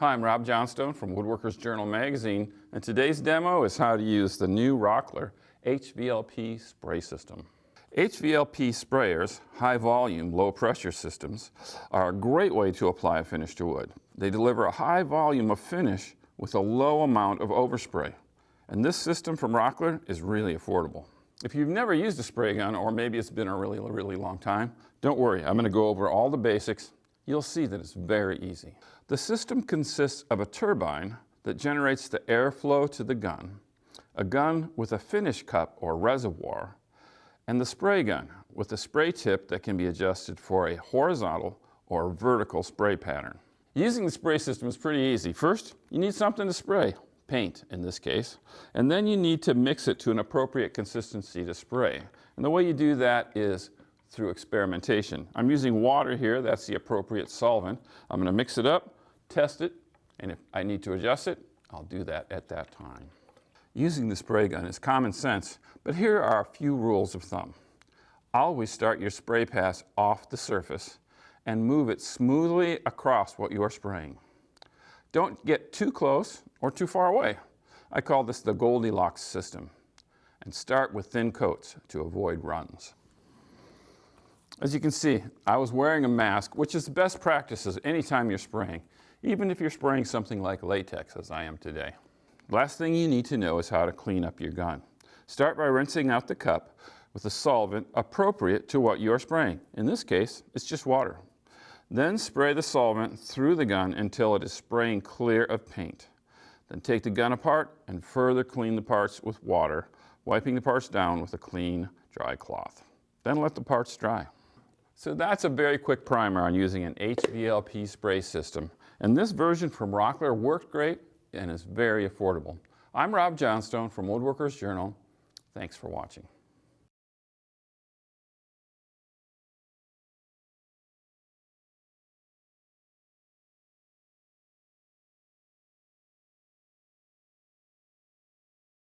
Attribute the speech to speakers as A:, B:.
A: Hi, I'm Rob Johnstone from Woodworkers Journal magazine, and today's demo is how to use the new Rockler HVLP spray system. HVLP sprayers, high volume, low pressure systems, are a great way to apply a finish to wood. They deliver a high volume of finish with a low amount of overspray. And this system from Rockler is really affordable. If you've never used a spray gun, or maybe it's been a really long time, don't worry, I'm going to go over all the basics. You'll see that it's very easy. The system consists of a turbine that generates the airflow to the gun, a gun with a finish cup or reservoir, and the spray gun with a spray tip that can be adjusted for a horizontal or vertical spray pattern. Using the spray system is pretty easy. First, you need something to spray, paint in this case, and then you need to mix it to an appropriate consistency to spray. And the way you do that is through experimentation. I'm using water here, that's the appropriate solvent. I'm going to mix it up, test it, and if I need to adjust it, I'll do that at that time. Using the spray gun is common sense, but here are a few rules of thumb. Always start your spray pass off the surface and move it smoothly across what you are spraying. Don't get too close or too far away. I call this the Goldilocks system. And start with thin coats to avoid runs. As you can see, I was wearing a mask, which is the best practices anytime you're spraying, even if you're spraying something like latex, as I am today. Last thing you need to know is how to clean up your gun. Start by rinsing out the cup with a solvent appropriate to what you're spraying. In this case, it's just water. Then spray the solvent through the gun until it is spraying clear of paint. Then take the gun apart and further clean the parts with water, wiping the parts down with a clean, dry cloth. Then let the parts dry. So that's a very quick primer on using an HVLP spray system. And this version from Rockler worked great and is very affordable. I'm Rob Johnstone from Woodworkers Journal. Thanks for watching.